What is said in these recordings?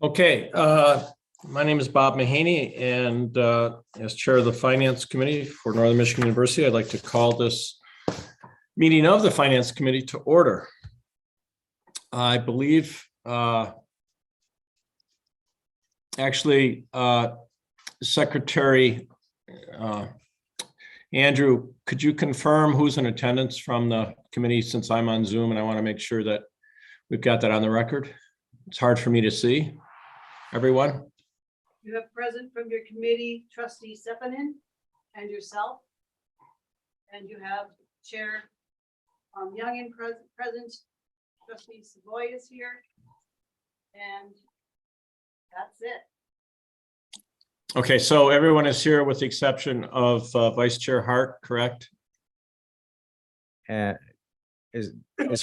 Okay, my name is Bob Mahaney, and as chair of the Finance Committee for Northern Michigan University, I'd like to call this meeting of the Finance Committee to order. I believe, actually, Secretary Andrew, could you confirm who's in attendance from the committee, since I'm on Zoom and I want to make sure that we've got that on the record? It's hard for me to see everyone. You have present from your committee trustee Seppanen and yourself. And you have Chair Youngin present, trustee Savoy is here. And that's it. Okay, so everyone is here with the exception of Vice Chair Hart, correct? As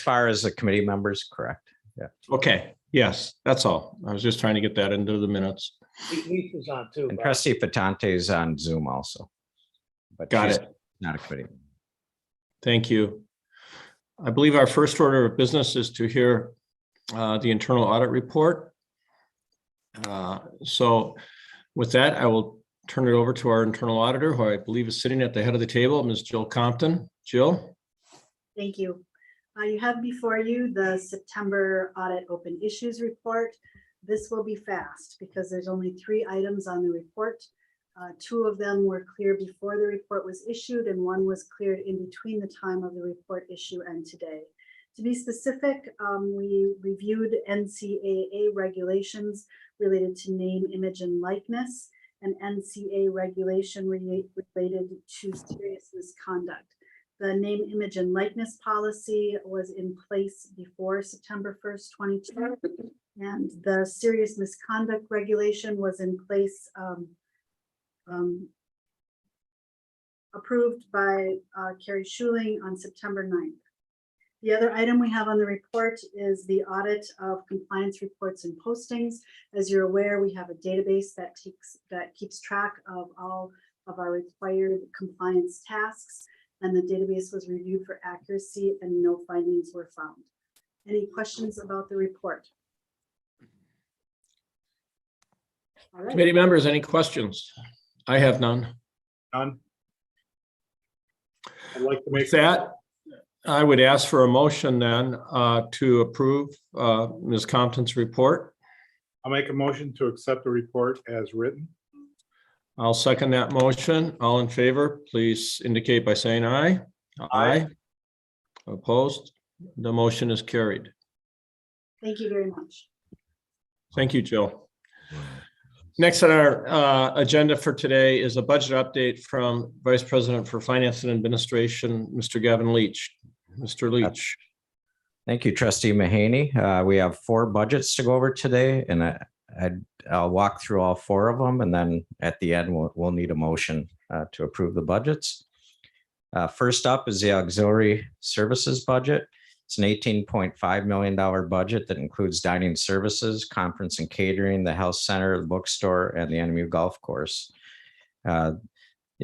far as the committee members, correct. Yeah. Okay, yes, that's all. I was just trying to get that into the minutes. Lisa's on too. And Bob. Trustee Patante is on Zoom also. But Got she's it. not a committee. Thank you. I believe our first order of business is to hear the internal audit report. So with that, I will turn it over to our internal auditor, who I believe is sitting at the head of the table, Ms. Jill Compton. Jill? Thank you. You have before you the September audit open issues report. This will be fast because there's only 3 items on the report. 2 of them were clear before the report was issued, and 1 was cleared in between the time of the report issue and today. To be specific, we reviewed NCAA regulations related to name, image, and likeness, and NCAA regulation related to serious misconduct. The name, image, and likeness policy was in place before September 1st, 2022, and the serious misconduct regulation was in place, approved by Carrie Schuling on September 9th. The other item we have on the report is the audit of compliance reports and postings. As you're aware, we have a database that keeps track of all of our required compliance tasks, and the database was reviewed for accuracy and no findings were found. Any questions about the report? All right. Committee members, any questions? I have none. None. I'd like to make With that, I would ask for a motion then to approve Ms. Compton's report. I'll make a motion to accept the report as written. I'll second that motion. All in favor, please indicate by saying aye. Aye. Opposed? The motion is carried. Thank you very much. Thank you, Jill. Next on our agenda for today is a budget update from Vice President for Finance and Administration, Mr. Gavin Leach. Mr. Leach. Thank you, Trustee Mahaney. We have 4 budgets to go over today, and I'll walk through all 4 of them, and then at the end, we'll need a motion to approve the budgets. First up is the auxiliary services budget. It's an $18.5 million budget that includes dining services, conference and catering, the health center, the bookstore, and the NMU golf course. The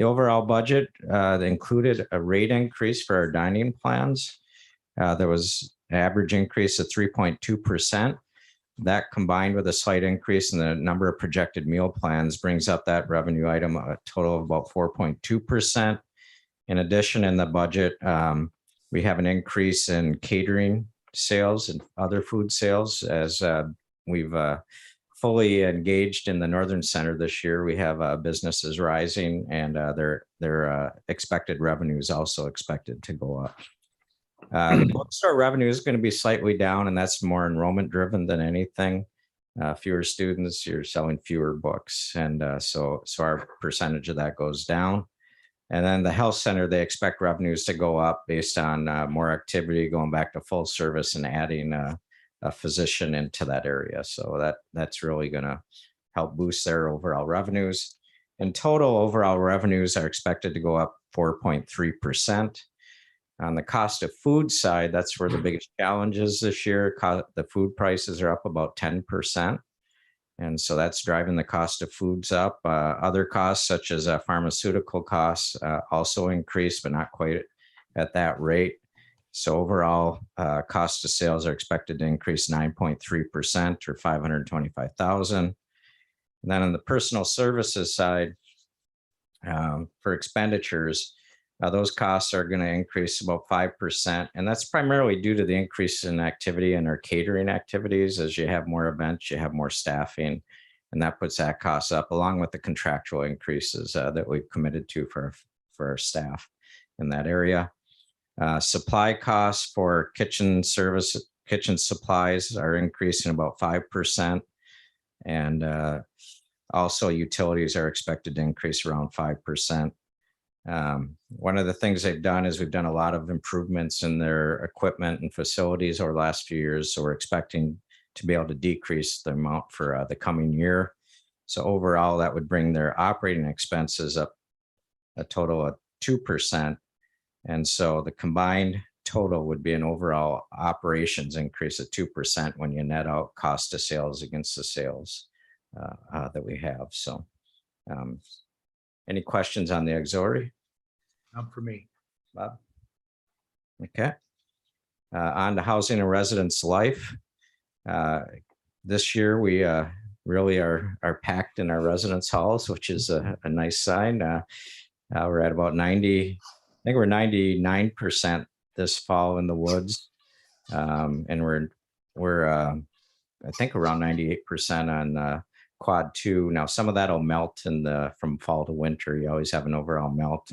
overall budget included a rate increase for our dining plans. There was an average increase of 3.2%. That combined with a slight increase in the number of projected meal plans brings up that revenue item a total of about 4.2%. In addition, in the budget, we have an increase in catering sales and other food sales as we've fully engaged in the Northern Center this year. We have businesses rising, and their expected revenue is also expected to go up. The bookstore revenue is going to be slightly down, and that's more enrollment driven than anything. Fewer students, you're selling fewer books, and so our percentage of that goes down. And then the health center, they expect revenues to go up based on more activity, going back to full service and adding a physician into that area. So that's really going to help boost their overall revenues. In total, overall revenues are expected to go up 4.3%. On the cost of food side, that's where the biggest challenge is this year. The food prices are up about 10%. And so that's driving the cost of foods up. Other costs, such as pharmaceutical costs, also increase, but not quite at that rate. So overall, cost of sales are expected to increase 9.3% or 525,000. And then on the personal services side, for expenditures, those costs are going to increase about 5%. And that's primarily due to the increase in activity in our catering activities. As you have more events, you have more staffing, and that puts that cost up, along with the contractual increases that we've committed to for our staff in that area. Supply costs for kitchen supplies are increasing about 5%. And also utilities are expected to increase around 5%. One of the things they've done is we've done a lot of improvements in their equipment and facilities over the last few years. So we're expecting to be able to decrease the amount for the coming year. So overall, that would bring their operating expenses up a total of 2%. And so the combined total would be an overall operations increase of 2% when you net out cost of sales against the sales that we have. So any questions on the auxiliary? Not for me. Bob? Okay. On to housing and residence life. This year, we really are packed in our residence halls, which is a nice sign. We're at about 90, I think we're 99% this fall in the woods. And we're I think around 98% on quad 2. Now, some of that will melt from fall to winter. You always have an overall melt.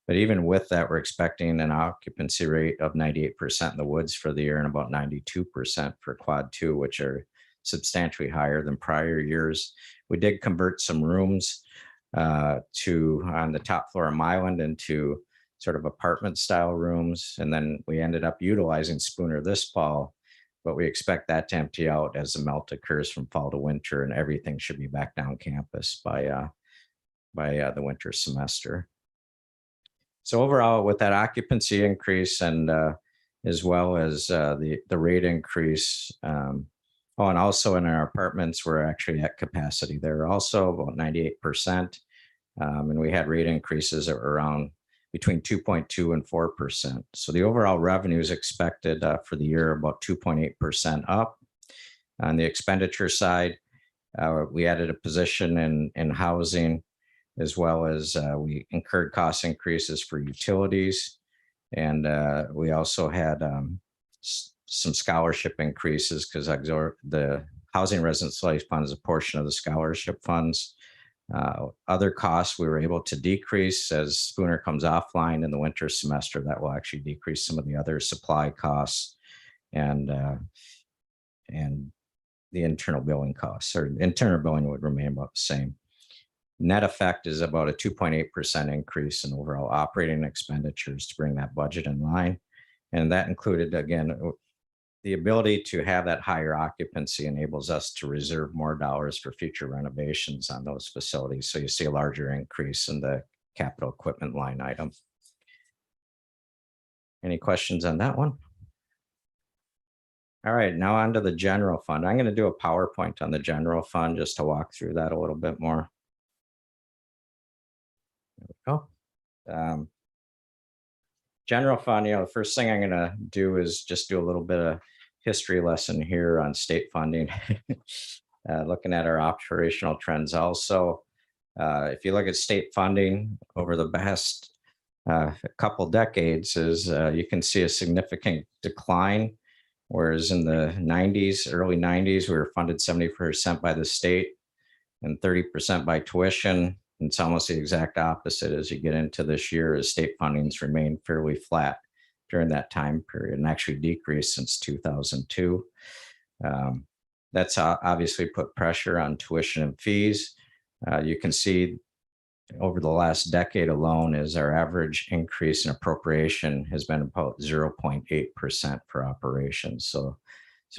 But even with that, we're expecting an occupancy rate of 98% in the woods for the year and about 92% for quad 2, which are substantially higher than prior years. We did convert some rooms on the top floor of Myland into sort of apartment style rooms. And then we ended up utilizing Spooner this fall, but we expect that to empty out as the melt occurs from fall to winter, and everything should be back down campus by the winter semester. So overall, with that occupancy increase and as well as the rate increase, and also in our apartments, we're actually at capacity there also, about 98%. And we had rate increases that were around between 2.2 and 4%. So the overall revenue is expected for the year about 2.8% up. On the expenditure side, we added a position in housing, as well as we incurred cost increases for utilities. And we also had some scholarship increases because the Housing Residence Life Fund is a portion of the scholarship funds. Other costs we were able to decrease as Spooner comes offline in the winter semester. That will actually decrease some of the other supply costs and the internal billing costs, or internal billing would remain about the same. Net effect is about a 2.8% increase in overall operating expenditures to bring that budget in line. And that included, again, the ability to have that higher occupancy enables us to reserve more dollars for future renovations on those facilities. So you see a larger increase in the capital equipment line item. Any questions on that one? All right, now on to the general fund. I'm going to do a PowerPoint on the general fund just to walk through that a little bit more. There we go. General fund, the first thing I'm going to do is just do a little bit of history lesson here on state funding, looking at our operational trends. Also, if you look at state funding over the past couple decades, you can see a significant decline. Whereas in the 90s, early 90s, we were funded 70% by the state and 30% by tuition. It's almost the exact opposite as you get into this year, as state fundings remained fairly flat during that time period and actually decreased since 2002. That's obviously put pressure on tuition and fees. You can see over the last decade alone is our average increase in appropriation has been about 0.8% for operations. So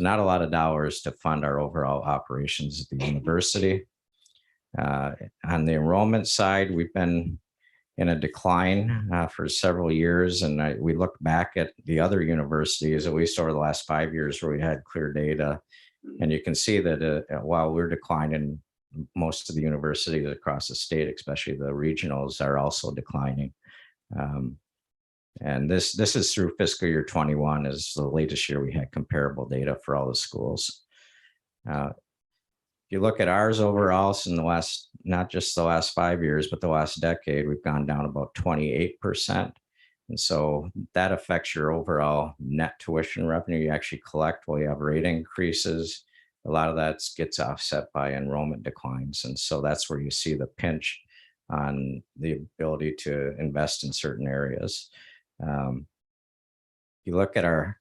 not a lot of dollars to fund our overall operations at the university. On the enrollment side, we've been in a decline for several years. And we look back at the other universities, at least over the last 5 years, where we had clear data. And you can see that while we're declining, most of the universities across the state, especially the regionals, are also declining. And this is through fiscal year 21 is the latest year we had comparable data for all the schools. If you look at ours overall, in the last, not just the last 5 years, but the last decade, we've gone down about 28%. And so that affects your overall net tuition revenue you actually collect while you have rate increases. A lot of that gets offset by enrollment declines. And so that's where you see the pinch on the ability to invest in certain areas. You look at our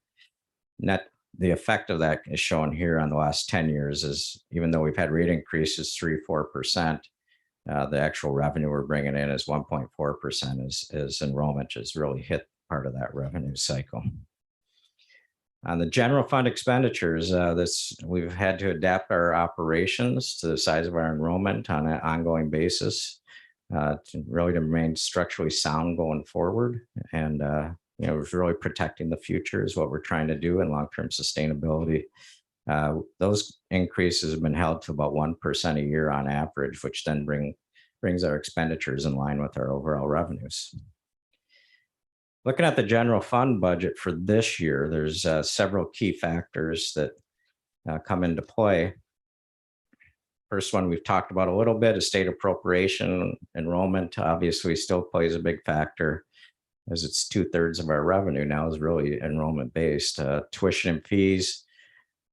net, the effect of that is shown here on the last 10 years is even though we've had rate increases 3-4%, the actual revenue we're bringing in is 1.4% as enrollment has really hit part of that revenue cycle. On the general fund expenditures, we've had to adapt our operations to the size of our enrollment on an ongoing basis to remain structurally sound going forward. And really protecting the future is what we're trying to do in long-term sustainability. Those increases have been held to about 1% a year on average, which then brings our expenditures in line with our overall revenues. Looking at the general fund budget for this year, there's several key factors that come into play. First one we've talked about a little bit is state appropriation. Enrollment obviously still plays a big factor, as it's 2/3 of our revenue now is really enrollment based. Tuition and fees,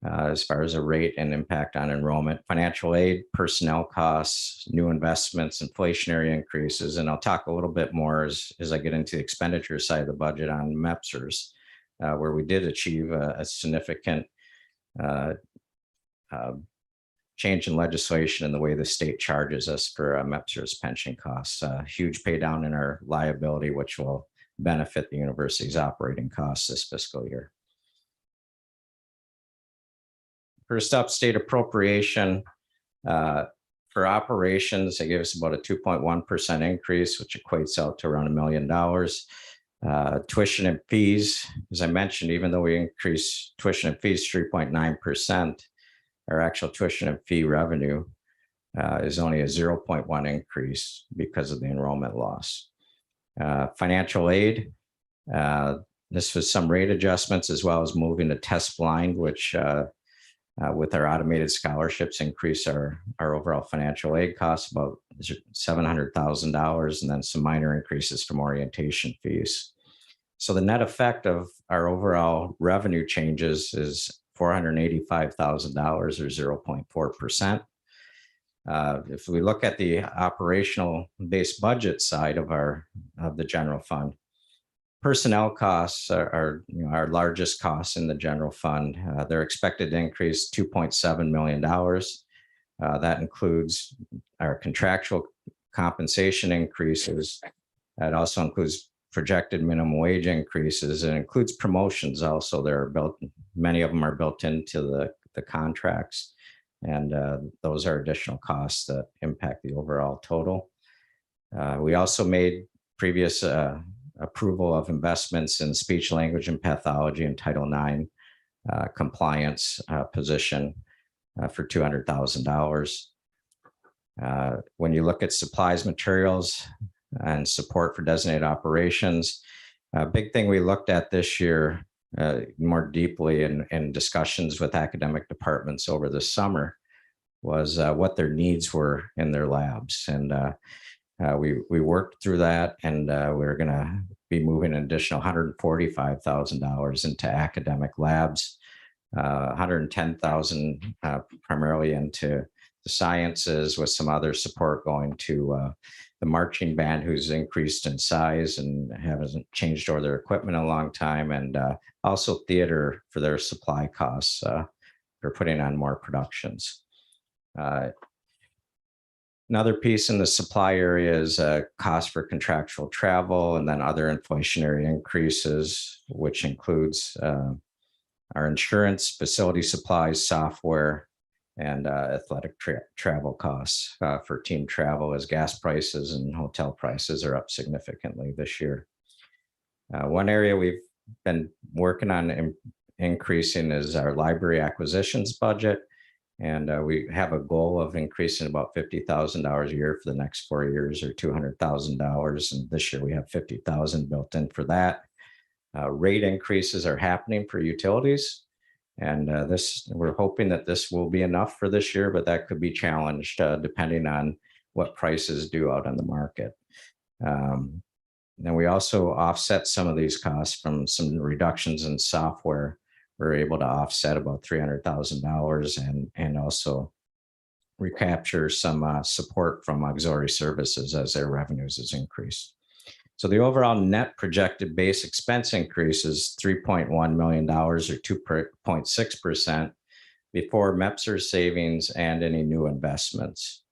as far as a rate and impact on enrollment, financial aid, personnel costs, new investments, inflationary increases. And I'll talk a little bit more as I get into the expenditure side of the budget on MEPSers, where we did achieve a significant change in legislation in the way the state charges us for MEPSers pension costs. Huge pay down in our liability, which will benefit the university's operating costs this fiscal year. First up, state appropriation. For operations, it gives us about a 2.1% increase, which equates out to around $1 million. Tuition and fees, as I mentioned, even though we increased tuition and fees 3.9%, our actual tuition and fee revenue is only a 0.1 increase because of the enrollment loss. Financial aid, this was some rate adjustments as well as moving to test blind, which with our automated scholarships increase our overall financial aid costs about $700,000, and then some minor increases from orientation fees. So the net effect of our overall revenue changes is $485,000 or 0.4%. If we look at the operational based budget side of the general fund, personnel costs are our largest costs in the general fund. They're expected to increase $2.7 million. That includes our contractual compensation increases. That also includes projected minimum wage increases, and includes promotions also. Many of them are built into the contracts, and those are additional costs that impact the overall total. We also made previous approval of investments in speech, language, and pathology and Title IX compliance position for $200,000. When you look at supplies, materials, and support for designated operations, a big thing we looked at this year more deeply in discussions with academic departments over the summer was what their needs were in their labs. And we worked through that, and we're going to be moving an additional $145,000 into academic labs, $110,000 primarily into the sciences, with some other support going to the marching band, who's increased in size and hasn't changed over their equipment in a long time, and also theater for their supply costs. They're putting on more productions. Another piece in the supply area is cost for contractual travel, and then other inflationary increases, which includes our insurance, facility supplies, software, and athletic travel costs for team travel, as gas prices and hotel prices are up significantly this year. One area we've been working on increasing is our library acquisitions budget. And we have a goal of increasing about $50,000 a year for the next 4 years, or $200,000. And this year we have $50,000 built in for that. rate increases are happening for utilities. And we're hoping that this will be enough for this year, but that could be challenged depending on what prices do out on the market. Then we also offset some of these costs from some reductions in software. We're able to offset about $300,000 and also recapture some support from auxiliary services as their revenues has increased. So the overall net projected base expense increase is $3.1 million or 2.6% before MEPSR savings and any new investments.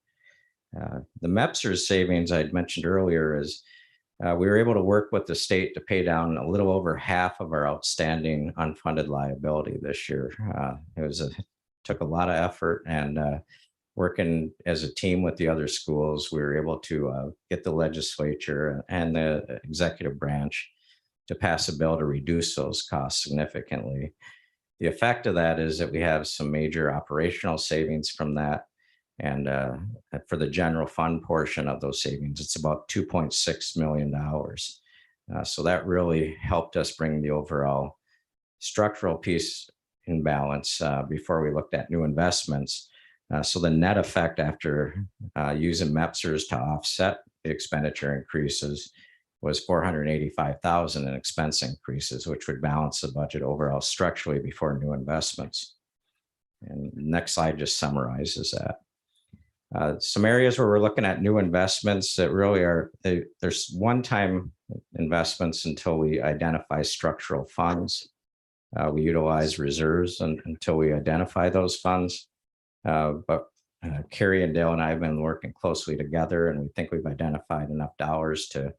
The MEPSR savings I'd mentioned earlier is we were able to work with the state to pay down a little over half of our outstanding unfunded liability this year. Took a lot of effort, and working as a team with the other schools, we were able to get the legislature and the executive branch to pass a bill to reduce those costs significantly. The effect of that is that we have some major operational savings from that. And for the general fund portion of those savings, it's about $2.6 million. So that really helped us bring the overall structural piece in balance before we looked at new investments. So the net effect after using MEPSRs to offset the expenditure increases was $485,000 in expense increases, which would balance the budget overall structurally before new investments. And the next slide just summarizes that. Some areas where we're looking at new investments that really there's one-time investments until we identify structural funds. We utilize reserves until we identify those funds. But Carrie and Dale and I have been working closely together, and we think we've identified enough dollars to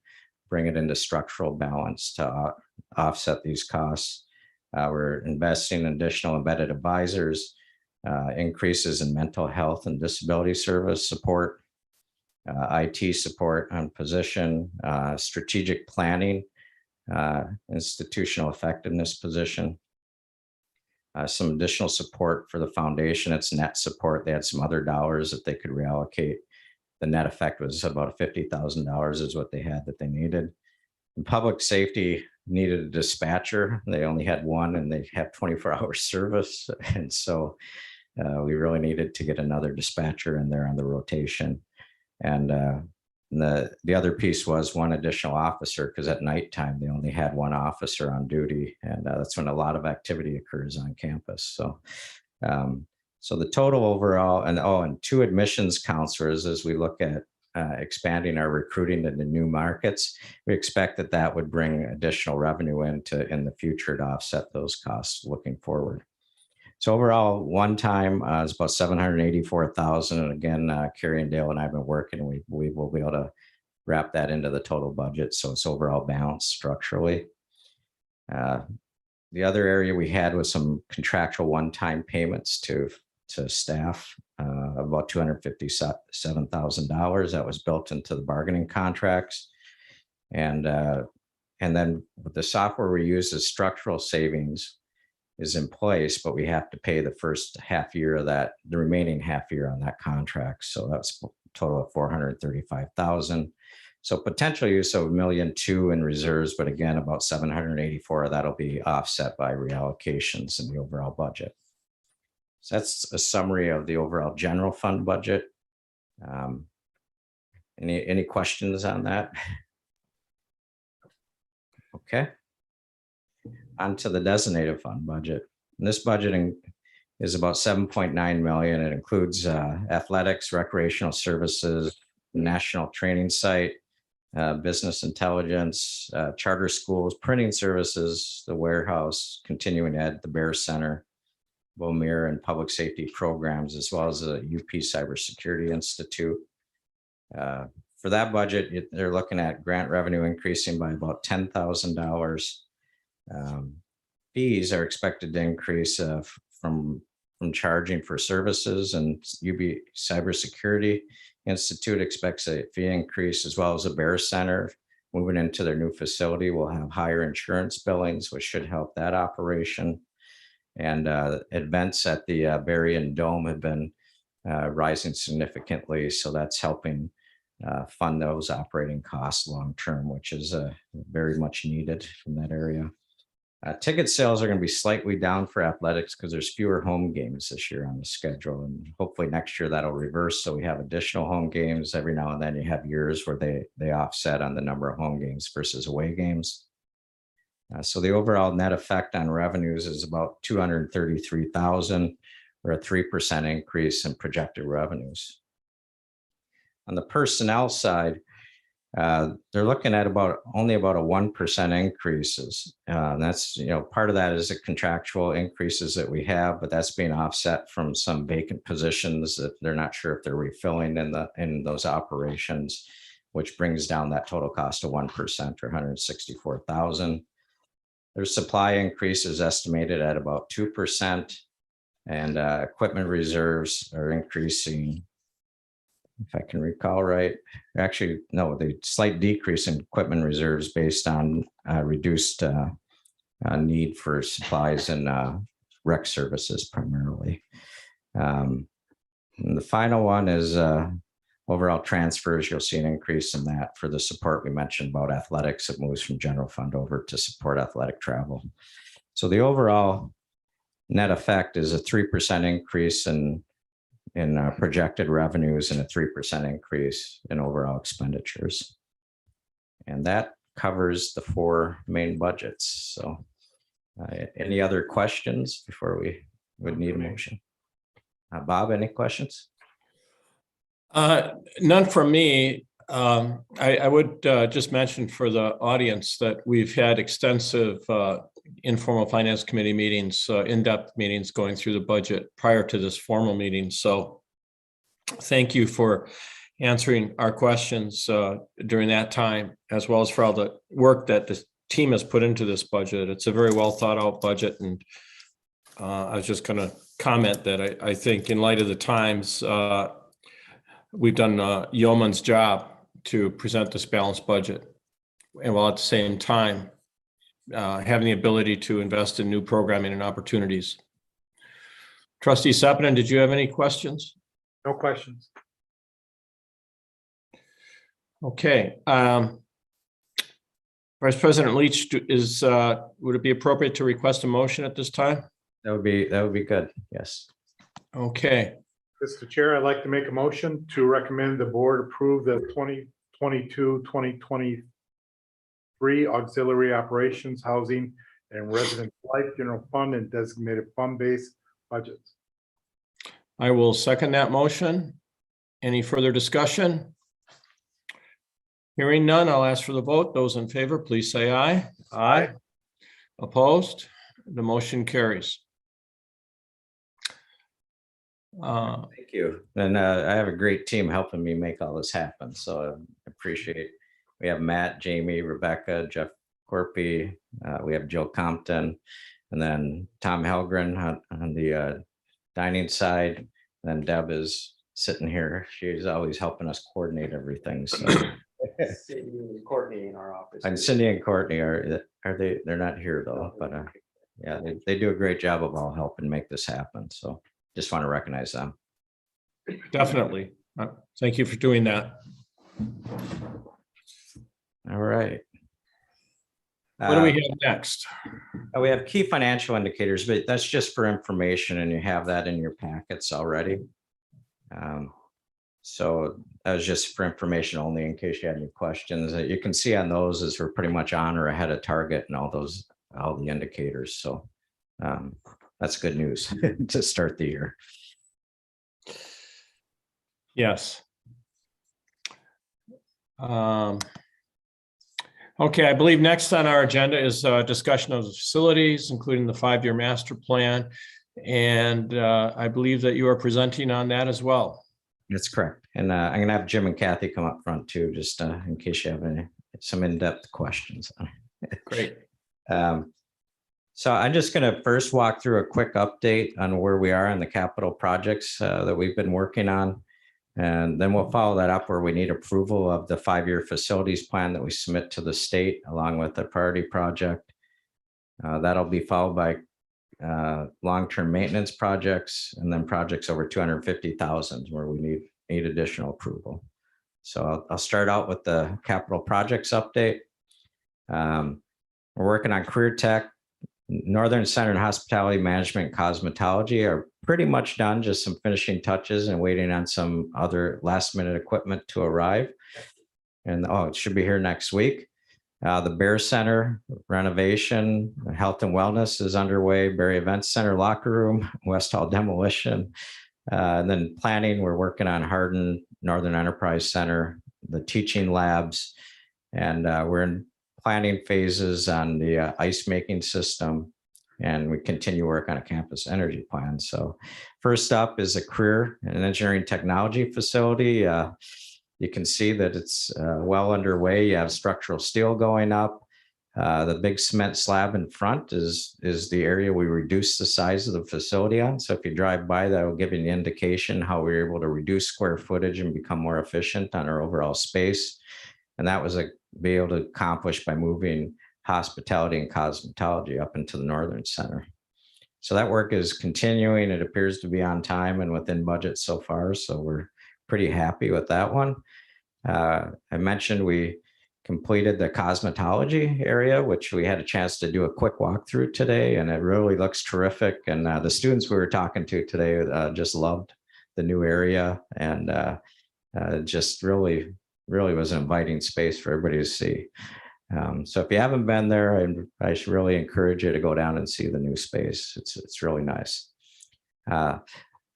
bring it into structural balance to offset these costs. We're investing in additional embedded advisors, increases in mental health and disability service support, IT support on position, strategic planning, institutional effectiveness position, some additional support for the foundation. It's net support. They had some other dollars that they could reallocate. The net effect was about $50,000 is what they had that they needed. And public safety needed a dispatcher. They only had one, and they have 24-hour service. And so we really needed to get another dispatcher in there on the rotation. And the other piece was one additional officer, because at nighttime they only had one officer on duty, and that's when a lot of activity occurs on campus. So, so the total overall, and two admissions counselors as we look at expanding our recruiting into new markets. We expect that would bring additional revenue in the future to offset those costs looking forward. So overall, one time is about $784,000. And again, Carrie and Dale and I have been working, and we will be able to wrap that into the total budget. So it's overall balanced structurally. The other area we had was some contractual one-time payments to staff, about $257,000 that was built into the bargaining contracts. And then with the software we use, as structural savings is in place, but we have to pay the first half year of that, the remaining half year on that contract. So that's a total of $435,000. So potential use of $1.2 million in reserves, but again, about $784,000 of that'll be offset by reallocations in the overall budget. So that's a summary of the overall general fund budget. Any questions on that? Okay. On to the designated fund budget. And this budgeting is about $7.9 million. It includes athletics, recreational services, national training site, business intelligence, charter schools, printing services, the warehouse, continuing ed, the Bear Center, Bomir, and public safety programs, as well as the UP Cybersecurity Institute. For that budget, they're looking at grant revenue increasing by about $10,000. Fees are expected to increase from charging for services, and UB Cybersecurity Institute expects a fee increase, as well as the Bear Center moving into their new facility will have higher insurance billings, which should help that operation. And events at the Berrien Dome have been rising significantly, so that's helping fund those operating costs long term, which is very much needed from that area. Ticket sales are going to be slightly down for athletics because there's fewer home games this year on the schedule, and hopefully next year that'll reverse. So we have additional home games every now and then. You have years where they offset on the number of home games versus away games. So the overall net effect on revenues is about 233,000, or a 3% increase in projected revenues. On the personnel side, they're looking at only about a 1% increases. That's, part of that is the contractual increases that we have, but that's being offset from some vacant positions that they're not sure if they're refilling in those operations, which brings down that total cost of 1%, or 164,000. Their supply increase is estimated at about 2%, and equipment reserves are increasing. If I can recall right, actually, no, the slight decrease in equipment reserves based on reduced need for supplies and rec services primarily. And the final one is overall transfers. You'll see an increase in that for the support we mentioned about athletics. It moves from general fund over to support athletic travel. So the overall net effect is a 3% increase in projected revenues and a 3% increase in overall expenditures. And that covers the 4 main budgets. So any other questions before we would need a motion? Bob, any questions? None from me. I would just mention for the audience that we've had extensive informal finance committee meetings, in-depth meetings going through the budget prior to this formal meeting. So thank you for answering our questions during that time, as well as for all the work that the team has put into this budget. It's a very well thought out budget. And I was just going to comment that I think in light of the times, we've done a yeoman's job to present this balanced budget. And while at the same time, having the ability to invest in new programming and opportunities. Trustee Sepinen, did you have any questions? No questions. Okay. Vice President Leach, would it be appropriate to request a motion at this time? That would be good. Yes. Okay. Mr. Chair, I'd like to make a motion to recommend the board approve the 2022-2023 auxiliary operations, housing, and resident life general fund and designated fund-based budgets. I will second that motion. Any further discussion? Hearing none, I'll ask for the vote. Those in favor, please say aye. Aye. Opposed? The motion carries. Thank you. And I have a great team helping me make all this happen. So I appreciate. We have Matt, Jamie, Rebecca, Jeff Corpy. We have Jill Compton, and then Tom Helgren on the dining side. And then Deb is sitting here. She's always helping us coordinate everything. So Cindy and Courtney in our office. and Cindy and Courtney are they? They're not here though, but yeah, they do a great job of all helping make this happen. So just want to recognize them. Definitely. Thank you for doing that. All right. What do we have next? We have key financial indicators, but that's just for information, and you have that in your packets already. So that was just for information only in case you had any questions. You can see on those is we're pretty much on or ahead of target and all the indicators. So that's good news to start the year. Yes. Okay, I believe next on our agenda is a discussion of the facilities, including the 5-year master plan. And I believe that you are presenting on that as well. That's correct. And I'm going to have Jim and Kathy come up front too, just in case you have some in-depth questions. Great. So I'm just going to first walk through a quick update on where we are in the capital projects that we've been working on. And then we'll follow that up where we need approval of the 5-year facilities plan that we submit to the state along with the priority project. That'll be followed by long-term maintenance projects and then projects over 250,000 where we need additional approval. So I'll start out with the capital projects update. We're working on career tech. Northern Center and Hospitality Management and Cosmetology are pretty much done, just some finishing touches and waiting on some other last minute equipment to arrive. And it should be here next week. The Bear Center renovation, health and wellness is underway. Berry Event Center locker room, West Hall demolition. And then planning, we're working on Hardin Northern Enterprise Center, the teaching labs, and we're in planning phases on the ice making system, and we continue work on a campus energy plan. So first up is a career and engineering technology facility. You can see that it's well underway. You have structural steel going up. The big cement slab in front is the area we reduced the size of the facility on. So if you drive by, that will give you an indication how we were able to reduce square footage and become more efficient on our overall space. And that was be able to accomplish by moving hospitality and cosmetology up into the Northern Center. So that work is continuing. It appears to be on time and within budget so far. So we're pretty happy with that one. I mentioned we completed the cosmetology area, which we had a chance to do a quick walkthrough today, and it really looks terrific. And the students we were talking to today just loved the new area, and just really was an inviting space for everybody to see. So if you haven't been there, I should really encourage you to go down and see the new space. It's really nice.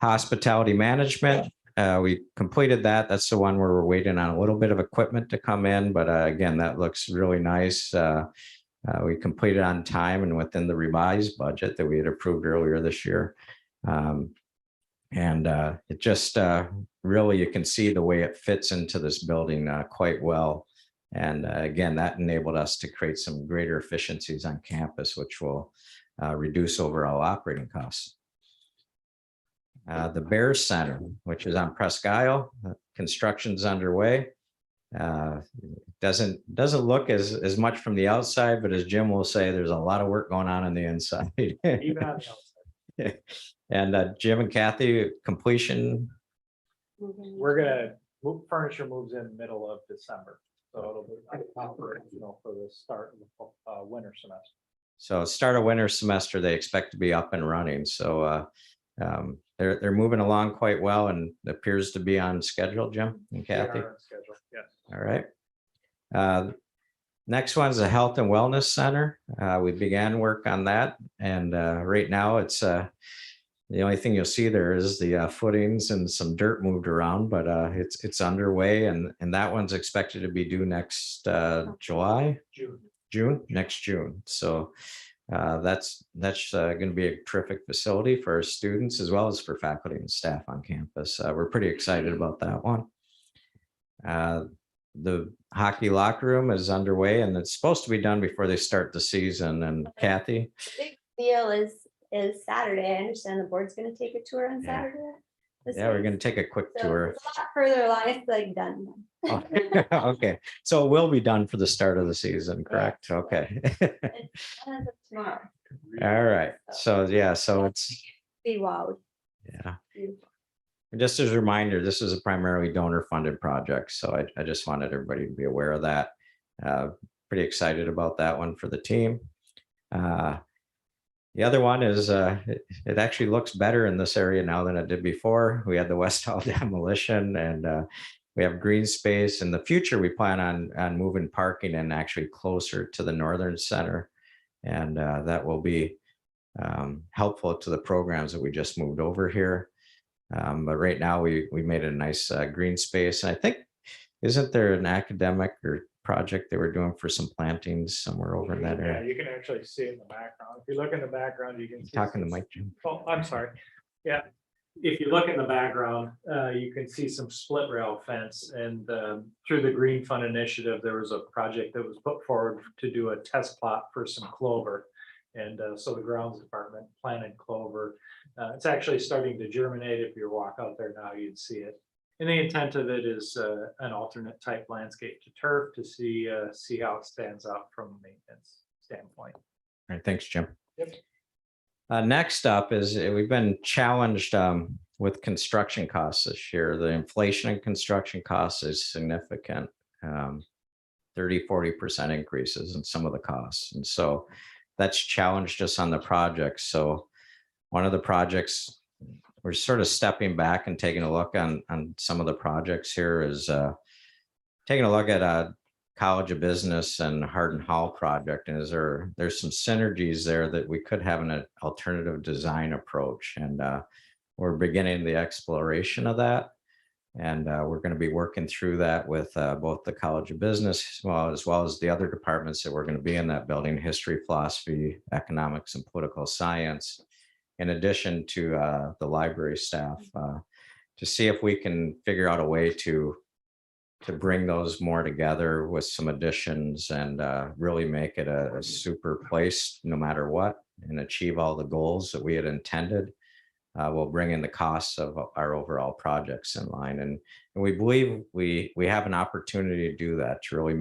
Hospitality management. We completed that. That's the one where we're waiting on a little bit of equipment to come in, but again, that looks really nice. We completed on time and within the revised budget that we had approved earlier this year. It just really, you can see the way it fits into this building quite well. And again, that enabled us to create some greater efficiencies on campus, which will reduce overall operating costs. The Bear Center, which is on Presque Isle, construction's underway. Doesn't look as much from the outside, but as Jim will say, there's a lot of work going on the inside. Even on the outside. And Jim and Kathy, completion. We're gonna furniture moves in middle of December, so it'll be operational for the start of the winter semester. So start of winter semester, they expect to be up and running. So they're moving along quite well and appears to be on schedule, Jim and Kathy. They are on schedule, yes. All right. Next one's the Health and Wellness Center. We began work on that, and right now it's the only thing you'll see there is the footings and some dirt moved around, but it's underway, and that one's expected to be due next June, next June. So that's going to be a terrific facility for our students as well as for faculty and staff on campus. We're pretty excited about that one. The hockey locker room is underway, and it's supposed to be done before they start the season. And Kathy, the big deal is Saturday. I understand the board's going to take a tour on Saturday. Yeah, we're going to take a quick tour. It's a lot further along. It's like done. Oh, okay, so it will be done for the start of the season, correct? Okay. It's tomorrow. All right. So yeah, so it's Be wowed. yeah. Beautiful. And just as a reminder, this is a primarily donor-funded project, so I just wanted everybody to be aware of that. Pretty excited about that one for the team. The other one is it actually looks better in this area now than it did before. We had the West Hall demolition, and we have green space. In the future, we plan on moving parking and actually closer to the Northern Center, and that will be helpful to the programs that we just moved over here. But right now we made a nice green space. And I think, isn't there an academic or project they were doing for some plantings somewhere over in that area? Yeah, you can actually see it in the background. If you look in the background, you can see. Talking to Mike, Jim. Oh, I'm sorry. Yeah, if you look in the background, you can see some split rail fence, and through the Green Fund initiative, there was a project that was put forward to do a test plot for some clover. And so the grounds department planted clover. It's actually starting to germinate. If you walk out there now, you'd see it. And the intent of it is an alternate type landscape to turf to see how it stands out from a maintenance standpoint. All right, thanks, Jim. Yep. Next up is we've been challenged with construction costs this year. The inflation in construction costs is significant, 30–40% increases in some of the costs. And so that's challenged us on the project. So one of the projects, we're sort of stepping back and taking a look on some of the projects here is taking a look at College of Business and Hardin Hall project. And there's some synergies there that we could have an alternative design approach. And we're beginning the exploration of that. And we're going to be working through that with both the College of Business, as well as the other departments that we're going to be in that building: history, philosophy, economics, and political science, in addition to the library staff, to see if we can figure out a way to bring those more together with some additions and really make it a super place no matter what, and achieve all the goals that we had intended. Will bring in the costs of our overall projects in line. And we believe we have an opportunity to do that, to really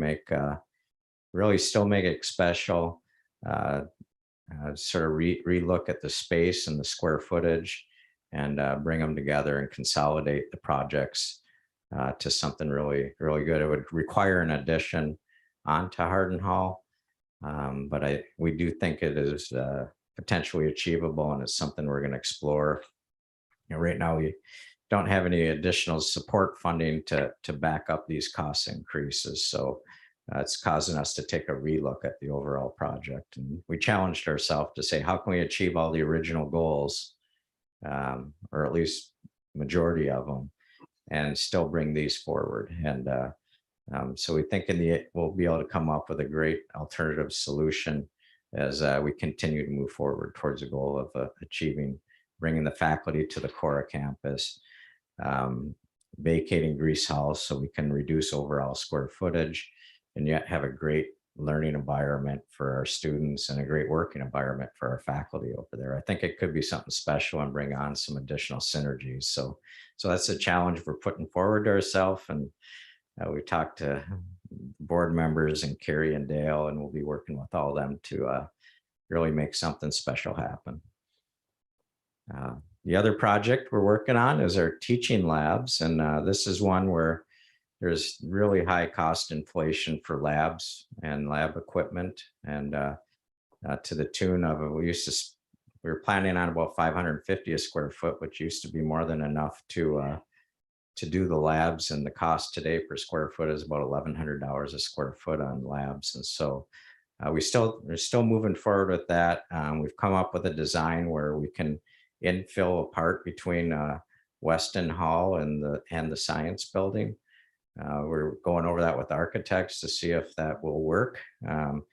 really still make it special, sort of relook at the space and the square footage, and bring them together and consolidate the projects to something really, really good. It would require an addition onto Hardin Hall, but we do think it is potentially achievable, and it's something we're going to explore. Right now we don't have any additional support funding to back up these cost increases, so it's causing us to take a relook at the overall project. And we challenged ourselves to say, how can we achieve all the original goals, or at least majority of them, and still bring these forward? And so we think we'll be able to come up with a great alternative solution as we continue to move forward towards the goal of bringing the faculty to the Cora campus, vacating Grease House so we can reduce overall square footage, and yet have a great learning environment for our students and a great working environment for our faculty over there. I think it could be something special and bring on some additional synergies. So that's a challenge we're putting forward to ourselves. And we talked to board members and Carrie and Dale, and we'll be working with all of them to really make something special happen. The other project we're working on is our teaching labs. And this is one where there's really high cost inflation for labs and lab equipment. And to the tune of, we were planning on about 550 a square foot, which used to be more than enough to do the labs. And the cost today per square foot is about $1,100 a square foot on labs. And so we're still moving forward with that. We've come up with a design where we can infill a part between Weston Hall and the science building. We're going over that with architects to see if that will work. It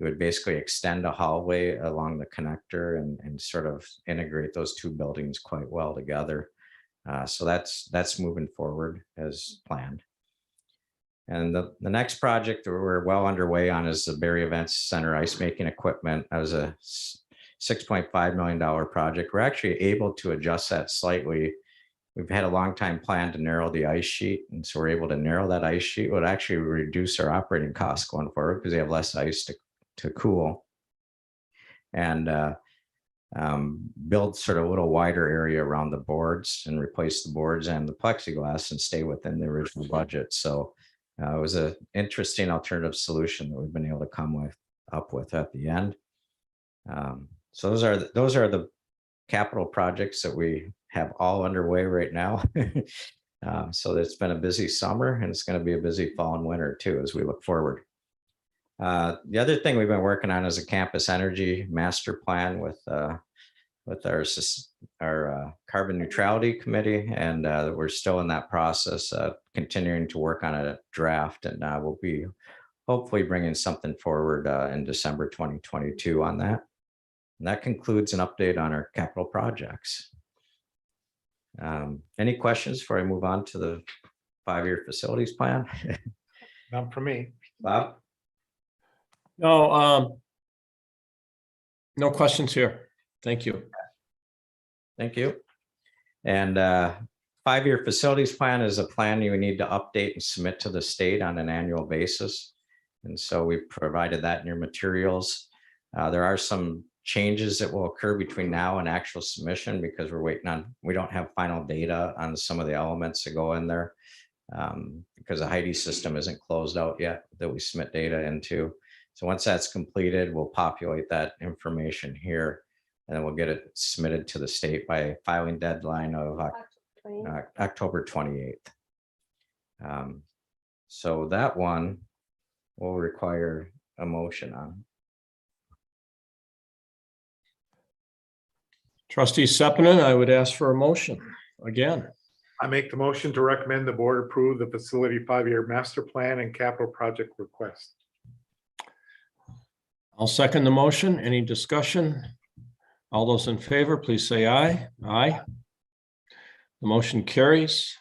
would basically extend a hallway along the connector and sort of integrate those two buildings quite well together. So that's moving forward as planned. And the next project that we're well underway on is the Barrie Events Center ice making equipment. That was a $6.5 million project. We're actually able to adjust that slightly. We've had a long time plan to narrow the ice sheet, and so we're able to narrow that ice sheet. It would actually reduce our operating costs going forward because we have less ice to cool, and build sort of a little wider area around the boards and replace the boards and the plexiglass and stay within the original budget. So it was an interesting alternative solution that we've been able to come up with at the end. So those are the capital projects that we have all underway right now. So it's been a busy summer, and it's going to be a busy fall and winter too as we look forward. The other thing we've been working on is a campus energy master plan with our carbon neutrality committee, and we're still in that process, continuing to work on a draft, and we'll be hopefully bringing something forward in December 2022 on that. And that concludes an update on our capital projects. Any questions before I move on to the 5-year facilities plan? None for me. Bob? No, no questions here. Thank you. Thank you. And 5-year facilities plan is a plan you need to update and submit to the state on an annual basis. And so we've provided that in your materials. There are some changes that will occur between now and actual submission because we don't have final data on some of the elements that go in there because the HIDE system isn't closed out yet that we submit data into. So once that's completed, we'll populate that information here, and then we'll get it submitted to the state by filing deadline of October 28th. So that one will require a motion on. Trustee Sepinen, I would ask for a motion again. I make the motion to recommend the board approve the facility 5-year master plan and capital project request. I'll second the motion. Any discussion? All those in favor, please say aye. Aye. The motion carries.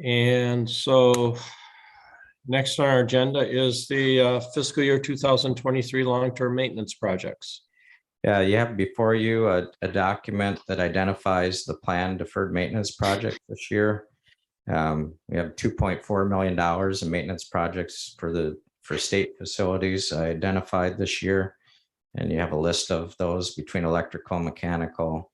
And so next on our agenda is the fiscal year 2023 long-term maintenance projects. Yeah, you have before you a document that identifies the planned deferred maintenance project this year. We have $2.4 million in maintenance projects for state facilities identified this year. And you have a list of those between electrical, mechanical,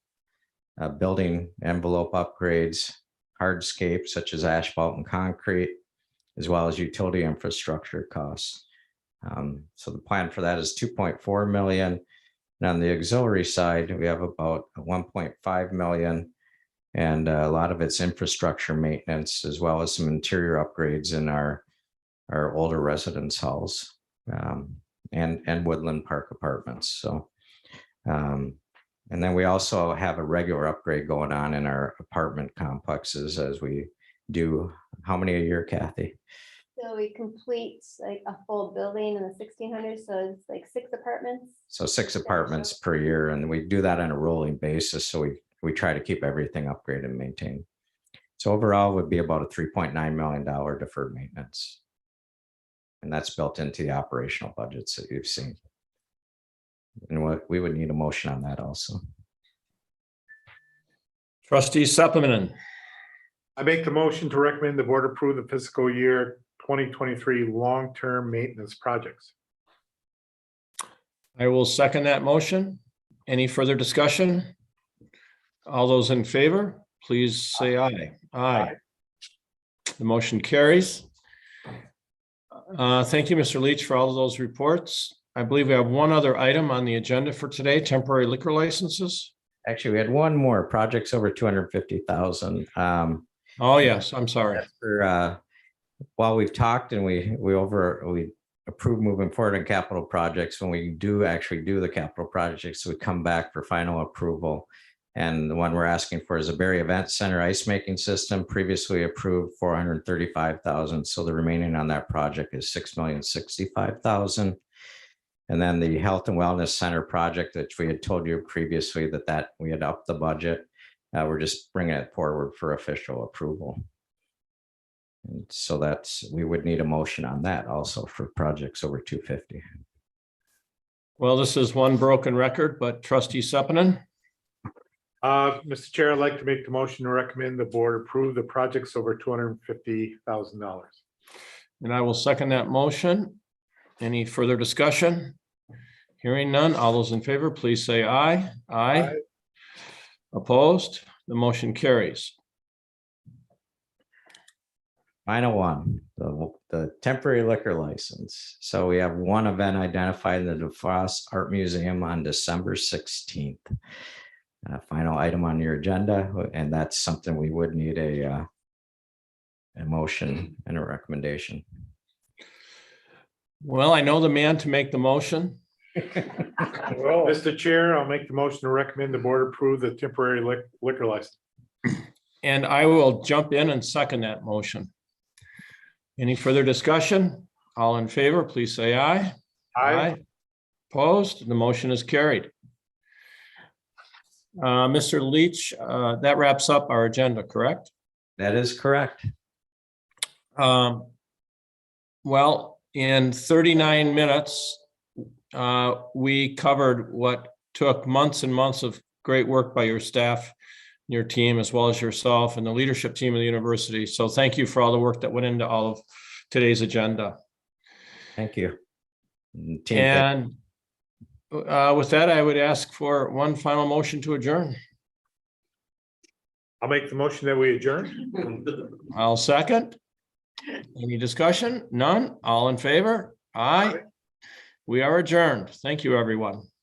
building envelope upgrades, hardscapes such as asphalt and concrete, as well as utility infrastructure costs. So the plan for that is 2.4 million. And on the auxiliary side, we have about 1.5 million, and a lot of it's infrastructure maintenance, as well as some interior upgrades in our older residence halls and Woodland Park apartments. So, and then we also have a regular upgrade going on in our apartment complexes as we do. How many a year, Kathy? So we complete like a full building in the 1600s, so it's like 6 apartments. So 6 apartments per year, and we do that on a rolling basis. So we try to keep everything upgraded and maintained. So overall would be about a $3.9 million deferred maintenance. And that's built into the operational budgets that you've seen. And we would need a motion on that also. Trustee Sepinen, I make the motion to recommend the board approve the fiscal year 2023 long-term maintenance projects. I will second that motion. Any further discussion? All those in favor, please say aye. Aye. The motion carries. Thank you, Mr. Leach, for all of those reports. I believe we have one other item on the agenda for today, temporary liquor licenses. Actually, we had one more, projects over 250,000. Oh, yes, I'm sorry. While we've talked and we approve moving forward on capital projects, when we do actually do the capital projects, we come back for final approval. And the one we're asking for is a Berry Event Center ice making system, previously approved 435,000. So the remaining on that project is 6,065,000. And then the Health and Wellness Center project, which we had told you previously that we had upped the budget. We're just bringing it forward for official approval. And so we would need a motion on that also for projects over 250. Well, this is one broken record, but Trustee Sepinen. Mr. Chair, I'd like to make the motion to recommend the board approve the projects over $250,000. And I will second that motion. Any further discussion? Hearing none. All those in favor, please say aye. Aye. Opposed? The motion carries. Final one, the temporary liquor license. So we have one event identified in the DeFrost Art Museum on December 16th. Final item on your agenda, and that's something we would need a motion and a recommendation. Well, I know the man to make the motion. Mr. Chair, I'll make the motion to recommend the board approve the temporary liquor license. And I will jump in and second that motion. Any further discussion? All in favor, please say aye. Aye. Opposed? The motion is carried. Mr. Leach, that wraps up our agenda, correct? That is correct. Well, in 39 minutes, we covered what took months and months of great work by your staff, your team, as well as yourself and the leadership team of the university. So thank you for all the work that went into all of today's agenda. Thank you. And with that, I would ask for one final motion to adjourn. I'll make the motion that we adjourn. I'll second. Any discussion? None? All in favor? Aye. We are adjourned. Thank you, everyone.